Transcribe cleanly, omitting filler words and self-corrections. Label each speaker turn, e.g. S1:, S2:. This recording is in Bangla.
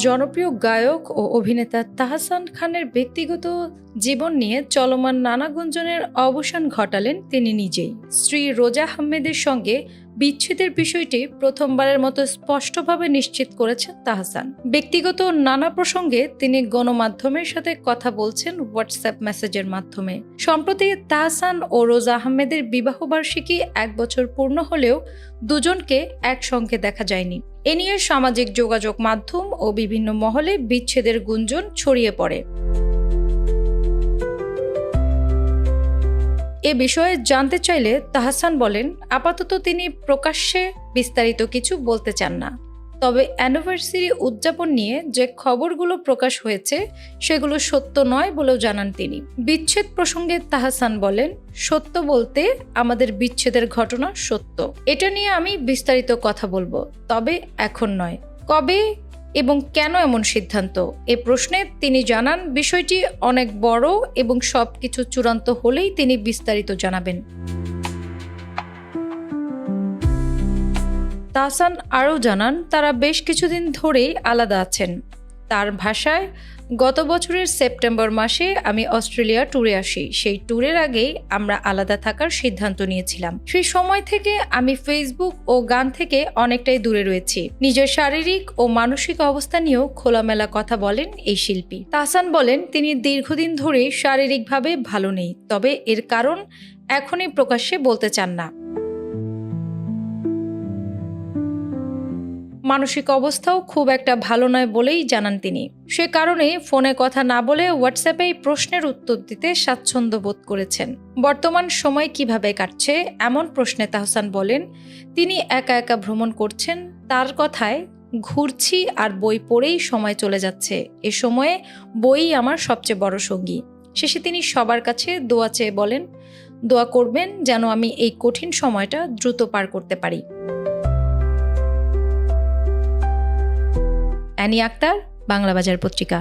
S1: জনপ্রিয় গায়ক ও অভিনেতা তাহসান খানের ব্যক্তিগত জীবন নিয়ে চলমান নানা গুঞ্জনের অবসান ঘটালেন তিনি নিজেই। স্ত্রী রোজা আহমেদের সঙ্গে বিচ্ছেদের বিষয়টি প্রথমবারের মতো স্পষ্টভাবে নিশ্চিত করেছেন তাহসান। ব্যক্তিগত নানা প্রসঙ্গে তিনি গণমাধ্যমের সাথে কথা বলছেন হোয়াটসঅ্যাপ মেসেজের মাধ্যমে। সম্প্রতি তাহসান ও রোজা আহমেদের বিবাহবার্ষিকী 1 বছর পূর্ণ হলেও দুজনকে একসঙ্গে দেখা যায়নি। এ নিয়ে সামাজিক যোগাযোগ মাধ্যম ও বিভিন্ন মহলে বিচ্ছেদের গুঞ্জন ছড়িয়ে পড়ে। এ বিষয়ে জানতে চাইলে তাহসান বলেন, আপাতত তিনি প্রকাশ্যে বিস্তারিত কিছু বলতে চান না। তবে অ্যানিভার্সারি উদযাপন নিয়ে যে খবরগুলো প্রকাশ হয়েছে সেগুলো সত্য নয় বলেও জানান তিনি। বিচ্ছেদ প্রসঙ্গে তাহসান বলেন, সত্য বলতে আমাদের বিচ্ছেদের ঘটনা সত্য। এটা নিয়ে আমি বিস্তারিত কথা বলবো, তবে এখন নয়। কবে এবং কেন এমন সিদ্ধান্ত, এ প্রশ্নে তিনি জানান, বিষয়টি অনেক বড় এবং সবকিছু চূড়ান্ত হলেই তিনি বিস্তারিত জানাবেন। তাহসান আরও জানান, তারা বেশ কিছুদিন ধরেই আলাদা আছেন। তার ভাষায়, গত বছরের সেপ্টেম্বর মাসে আমি অস্ট্রেলিয়া ট্যুরে আসি। সেই ট্যুরের আগেই আমরা আলাদা থাকার সিদ্ধান্ত নিয়েছিলাম। সেই সময় থেকে আমি ফেসবুক ও গান থেকে অনেকটাই দূরে রয়েছি। নিজের শারীরিক ও মানসিক অবস্থা নিয়েও খোলামেলা কথা বলেন এই শিল্পী। তাহসান বলেন, তিনি দীর্ঘদিন ধরেই শারীরিকভাবে ভালো নেই, তবে এর কারণ এখনই প্রকাশ্যে বলতে চান না। মানসিক অবস্থাও খুব একটা ভালো নয় বলেই জানান তিনি। সে কারণে ফোনে কথা না বলে হোয়াটসঅ্যাপে প্রশ্নের উত্তর দিতে স্বাচ্ছন্দ্য বোধ করেছেন। বর্তমান সময় কিভাবে কাটছে এমন প্রশ্নে তাহসান বলেন, তিনি একা একা ভ্রমণ করছেন। তার কথায়, ঘুরছি আর বই পড়েই সময় চলে যাচ্ছে। এ সময়ে বই আমার সবচেয়ে বড় সঙ্গী। শেষে তিনি সবার কাছে দোয়া চেয়ে বলেন, দোয়া করবেন যেন আমি এই কঠিন সময়টা দ্রুত পার করতে পারি। অ্যানি আক্তার, বাংলা বাজার পত্রিকা।